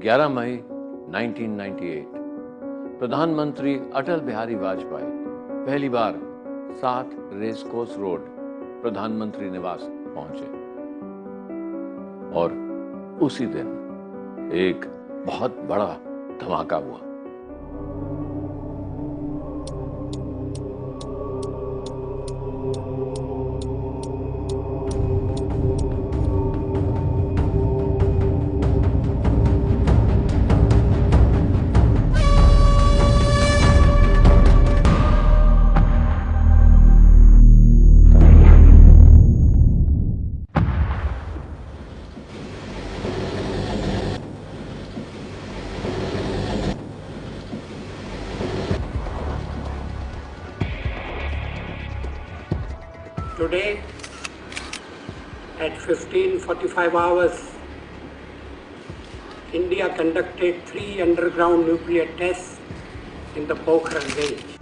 11 मई 1998 प्रधानमंत्री अटल बिहारी वाजपेयी पहली बार 7 racecourse road प्रधानमंत्री निवास पहुंचे और उसी दिन एक बहुत बड़ा धमाका हुआ। Today, at 15:45 hours, India conducted 3 underground nuclear tests in the Pokhran range.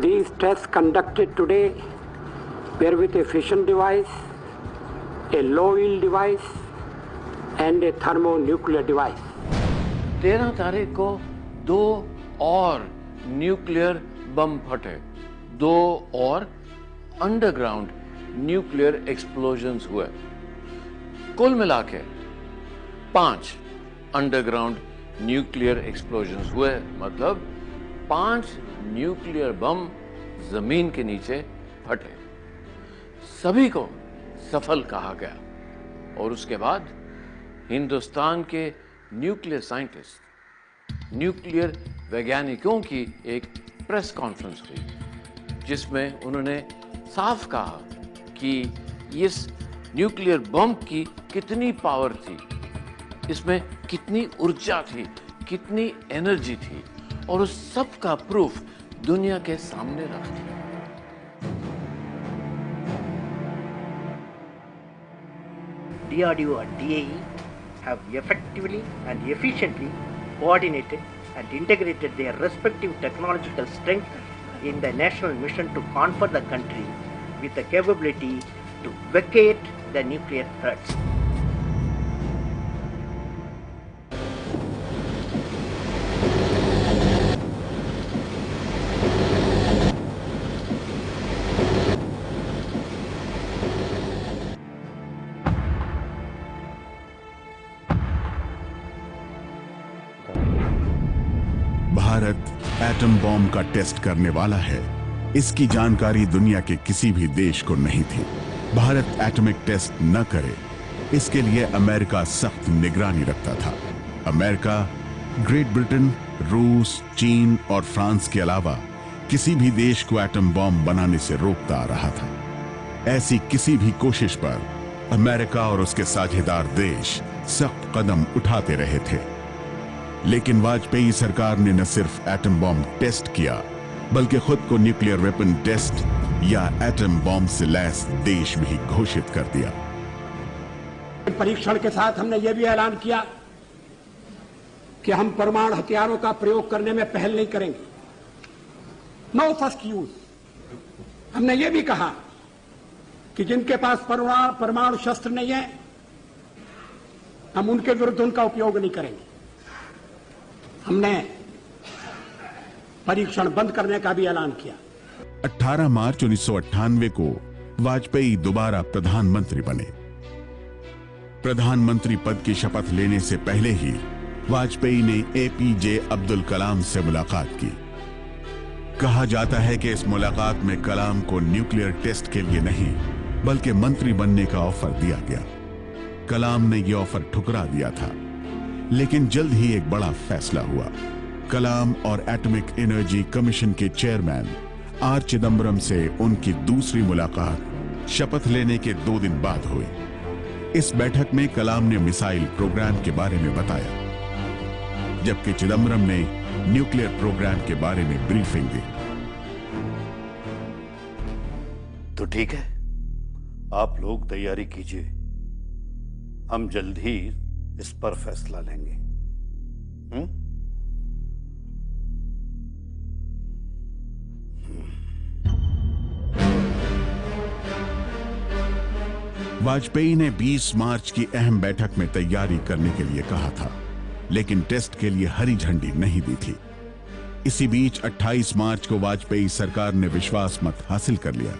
These tests conducted today were with a fission device, a low-yield device, and a thermonuclear device. 13 तारीख को 2 और न्यूक्लियर बम फटे, 2 और अंडरग्राउंड न्यूक्लियर एक्सप्लोजन्स हुए। कुल मिलाके 5 underground nuclear explosions हुए, मतलब 5 न्यूक्लियर बम जमीन के नीचे फटे। सभी को सफल कहा गया और उसके बाद हिंदुस्तान के न्यूक्लियर साइंटिस्ट, न्यूक्लियर वैज्ञानिकों की एक प्रेस कॉन्फ्रेंस हुई जिसमें उन्होंने साफ कहा कि इस न्यूक्लियर बम की कितनी पावर थी, इसमें कितनी ऊर्जा थी, कितनी एनर्जी थी, और उस सब का प्रूफ दुनिया के सामने रख दिया। DRDO and DAE have effectively and efficiently coordinated and integrated their respective technological strength in the national mission to confront the country with the capability to vacate the nuclear threats. Bharat atom bomb का test करने वाला है, इसकी जानकारी दुनिया के किसी भी देश को नहीं थी। भारत एटॉमिक टेस्ट न करे, इसके लिए अमेरिका सख्त निगरानी रखता था। अमेरिका, ग्रेट ब्रिटेन, रूस, चीन और फ्रांस के अलावा किसी भी देश को एटम बॉम्ब बनाने से रोकता आ रहा था। ऐसी किसी भी कोशिश पर अमेरिका और उसके साझेदार देश सख्त कदम उठाते रहे थे। लेकिन वाजपेयी सरकार ने न सिर्फ एटम बॉम्ब टेस्ट किया, बल्कि खुद को न्यूक्लियर वेपन टेस्ट या एटम बॉम्ब से लैस देश भी घोषित कर दिया। परीक्षण के साथ हमने यह भी ऐलान किया कि हम परमाणु हथियारों का प्रयोग करने में पहल नहीं करेंगे, नो फर्स्ट यूज। हमने यह भी कहा कि जिनके पास परमाणु शस्त्र नहीं है, हम उनके विरुद्ध उनका उपयोग नहीं करेंगे। हमने परीक्षण बंद करने का भी ऐलान किया। 18 मार्च 1998 को वाजपेयी दोबारा प्रधानमंत्री बने। प्रधानमंत्री पद की शपथ लेने से पहले ही वाजपेयी ने एपीजे अब्दुल कलाम से मुलाकात की। कहा जाता है कि इस मुलाकात में कलाम को न्यूक्लियर टेस्ट के लिए नहीं, बल्कि मंत्री बनने का ऑफर दिया गया। कलाम ने यह ऑफर ठुकरा दिया था, लेकिन जल्द ही एक बड़ा फैसला हुआ। कलाम और एटॉमिक एनर्जी कमीशन के चेयरमैन आर चिदम्बरम से उनकी दूसरी मुलाकात शपथ लेने के 2 दिन बाद हुई। इस बैठक में कलाम ने मिसाइल प्रोग्राम के बारे में बताया, जबकि चिदम्बरम ने न्यूक्लियर प्रोग्राम के बारे में ब्रीफिंग दी। तो ठीक है, आप लोग तैयारी कीजिए, हम जल्द ही इस पर फैसला लेंगे। वाजपेयी ने 20 मार्च की अहम बैठक में तैयारी करने के लिए कहा था, लेकिन टेस्ट के लिए हरी झंडी नहीं दी थी। इसी बीच 28 मार्च को वाजपेयी सरकार ने विश्वास मत हासिल कर लिया।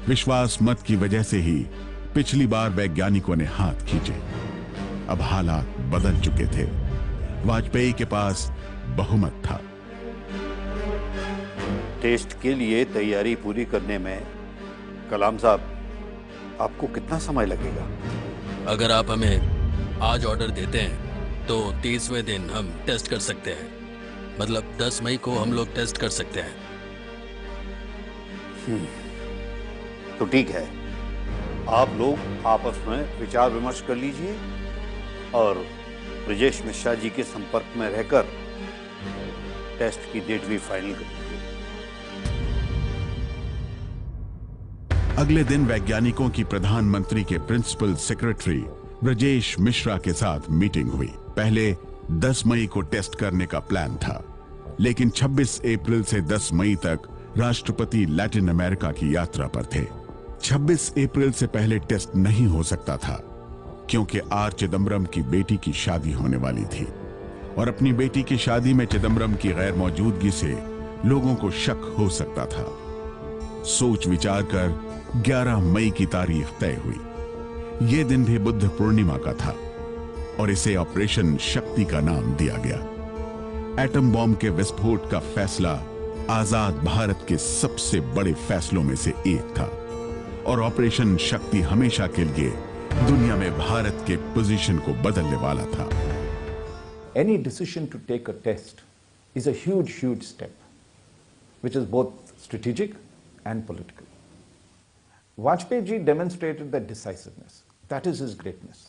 विश्वास मत की वजह से ही पिछली बार वैज्ञानिकों ने हाथ खींचे। अब हालात बदल चुके थे। वाजपेयी के पास बहुमत था। टेस्ट के लिए तैयारी पूरी करने में कलाम साहब आपको कितना समय लगेगा? अगर आप हमें आज ऑर्डर देते हैं तो 30वें दिन हम टेस्ट कर सकते हैं। मतलब 10 मई को हम लोग टेस्ट कर सकते हैं। तो ठीक है, आप लोग आपस में विचार विमर्श कर लीजिए और ब्रजेश मिश्रा जी के संपर्क में रहकर टेस्ट की डेट भी फाइनल कर लीजिए। अगले दिन वैज्ञानिकों की प्रधानमंत्री के प्रिंसिपल सेक्रेटरी ब्रजेश मिश्रा के साथ मीटिंग हुई। पहले 10 मई को टेस्ट करने का प्लान था, लेकिन 26 अप्रैल से 10 मई तक राष्ट्रपति लैटिन अमेरिका की यात्रा पर थे। 26 अप्रैल से पहले टेस्ट नहीं हो सकता था, क्योंकि आर चिदम्बरम की बेटी की शादी होने वाली थी और अपनी बेटी की शादी में चिदम्बरम की गैर मौजूदगी से लोगों को शक हो सकता था। सोच विचार कर 11 मई की तारीख तय हुई। यह दिन भी बुद्ध पूर्णिमा का था और इसे ऑपरेशन शक्ति का नाम दिया गया। एटम बॉम्ब के विस्फोट का फैसला आजाद भारत के सबसे बड़े फैसलों में से एक था और ऑपरेशन शक्ति हमेशा के लिए दुनिया में भारत के पोजीशन को बदलने वाला था। Any decision to take a test is a huge step, which is both strategic and political. Vajpayee ji demonstrated that decisiveness. That is his greatness.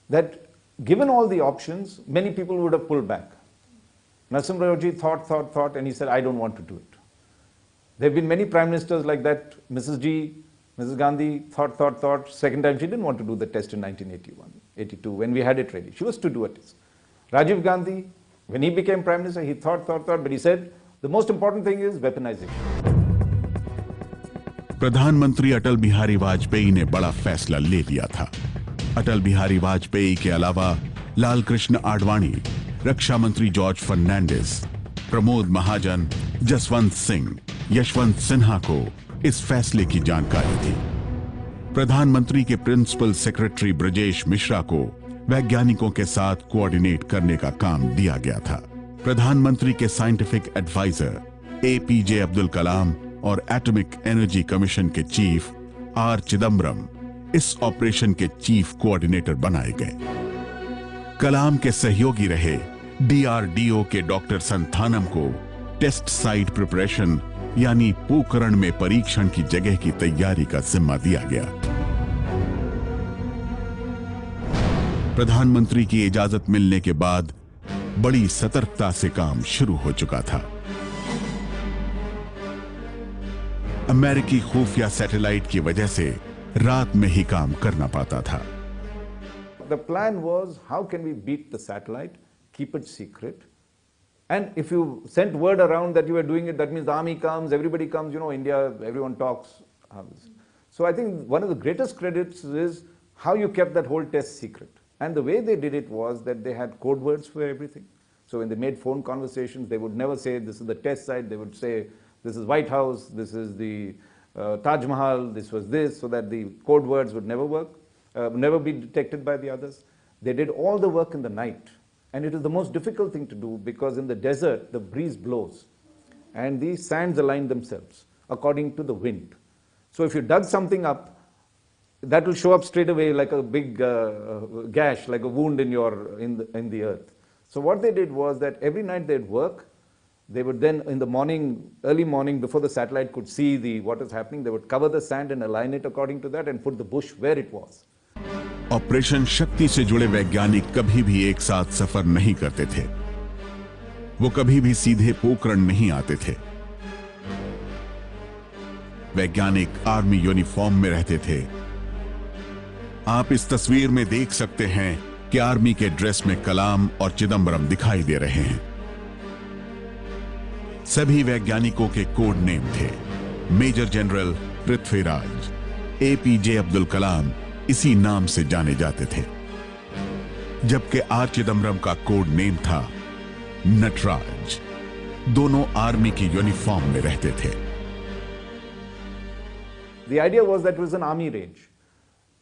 That given all the options, many people would have pulled back. Narasimha Rao ji thought, and he said, I don't want to do it. There have been many prime ministers like that. Mrs. Gandhi thought. Second time she didn't want to do the test in 1981, 82, when we had it ready. She was to do a test. Rajiv Gandhi, when he became prime minister, he thought, but he said, the most important thing is weaponization. प्रधानमंत्री अटल बिहारी वाजपेयी ने बड़ा फैसला ले लिया था। अटल बिहारी वाजपेयी के अलावा लाल कृष्ण आडवाणी, रक्षा मंत्री जॉर्ज फर्नांडिस, प्रमोद महाजन, जसवंत सिंह, यशवंत सिन्हा को इस फैसले की जानकारी थी। प्रधानमंत्री के प्रिंसिपल सेक्रेटरी ब्रजेश मिश्रा को वैज्ञानिकों के साथ कोऑर्डिनेट करने का काम दिया गया था। प्रधानमंत्री के साइंटिफिक एडवाइजर एपीजे अब्दुल कलाम और एटॉमिक एनर्जी कमीशन के चीफ आर चिदम्बरम इस ऑपरेशन के चीफ कोऑर्डिनेटर बनाए गए। कलाम के सहयोगी रहे डीआरडीओ के डॉक्टर संथानम को टेस्ट साइट प्रिपरेशन यानी पोखरण में परीक्षण की जगह की तैयारी का जिम्मा दिया गया। प्रधानमंत्री की इजाजत मिलने के बाद बड़ी सतर्कता से काम शुरू हो चुका था। अमेरिकी खुफिया सैटेलाइट की वजह से रात में ही काम करना पाता था। The plan was, how can we beat the satellite, keep it secret, and if you sent word around that you were doing it, that means the army comes, everybody comes, India, everyone talks. So I think one of the greatest credits is how you kept that whole test secret. And the way they did it was that they had code words for everything. So when they made phone conversations, they would never say, this is the test site, they would say, this is White House, this is the Taj Mahal, this was this, so that the code words would never work, never be detected by the others. They did all the work in the night, and it is the most difficult thing to do because in the desert, the breeze blows, and the sands align themselves according to the wind. So if you dug something up, that will show up straight away like a big gash, like a wound in the earth. So what they did was that every night they'd work. They would then, in the morning, early morning, before the satellite could see what is happening, they would cover the sand and align it according to that and put the bush where it was. Operation शक्ति से जुड़े वैज्ञानिक कभी भी एक साथ सफर नहीं करते थे। वो कभी भी सीधे पोखरण नहीं आते थे। वैज्ञानिक आर्मी यूनिफॉर्म में रहते थे। आप इस तस्वीर में देख सकते हैं कि आर्मी के ड्रेस में कलाम और चिदम्बरम दिखाई दे रहे हैं। सभी वैज्ञानिकों के कोड नेम थे major general Prithviraj, APJ Abdul Kalam, इसी नाम से जाने जाते थे, जबकि आर चिदम्बरम का कोड नेम था नटराज। दोनों आर्मी की यूनिफॉर्म में रहते थे। The idea was that it was an army range.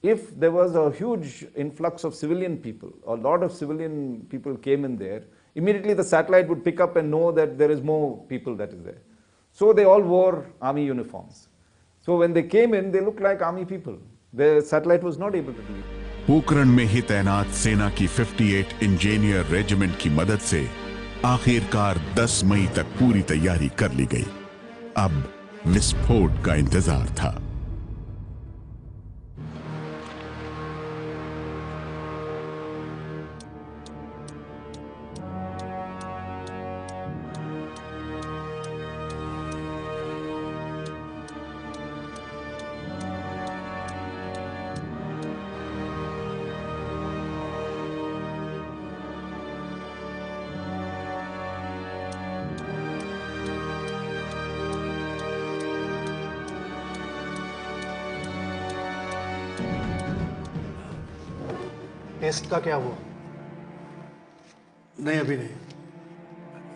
If there was a huge influx of civilian people, a lot of civilian people came in there, immediately the satellite would pick up and know that there is more people that is there. So they all wore army uniforms. So when they came in, they looked like army people. The satellite was not able to do it. Pokhran में ही तैनात सेना की 58 engineer regiment की मदद से आखिरकार 10 मई तक पूरी तैयारी कर ली गई। अब विस्फोट का इंतजार था। टेस्ट का क्या हुआ? नहीं, अभी नहीं।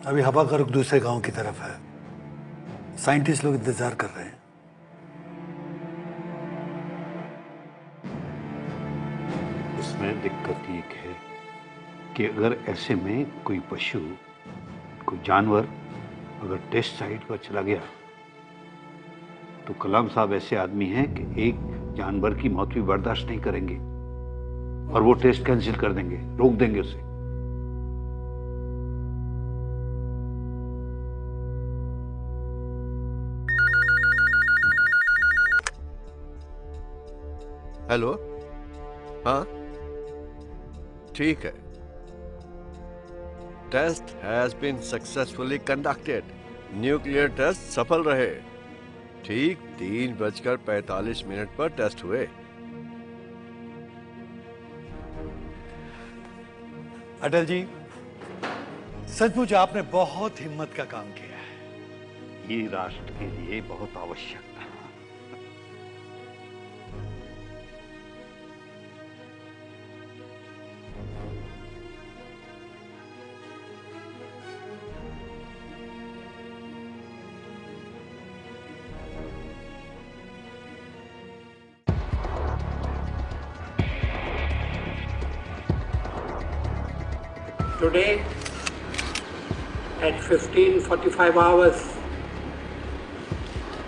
अभी हवा का रुख दूसरे गांव की तरफ है। साइंटिस्ट लोग इंतजार कर रहे हैं। इसमें दिक्कत ये है कि अगर ऐसे में कोई पशु, कोई जानवर अगर टेस्ट साइट पर चला गया तो कलाम साहब ऐसे आदमी हैं कि एक जानवर की मौत भी बर्दाश्त नहीं करेंगे और वो टेस्ट कैंसिल कर देंगे, रोक देंगे उसे। हेलो, हाँ ठीक है। Test has been successfully conducted. Nuclear test सफल रहे। ठीक 3:45 पर टेस्ट हुए। अटल जी, सचमुच आपने बहुत हिम्मत का काम किया है। ये राष्ट्र के लिए बहुत आवश्यक था। Today, at 15:45 hours,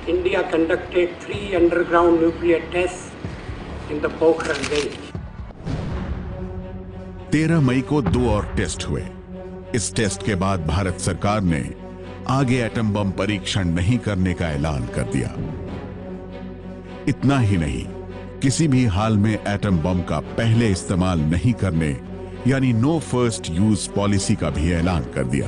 India conducted 3 underground nuclear tests in the Pokhran range. 13 मई को 2 और टेस्ट हुए। इस टेस्ट के बाद भारत सरकार ने आगे एटम बम परीक्षण नहीं करने का ऐलान कर दिया। इतना ही नहीं, किसी भी हाल में एटम बम का पहले इस्तेमाल नहीं करने यानी नो फर्स्ट यूज पॉलिसी का भी ऐलान कर दिया।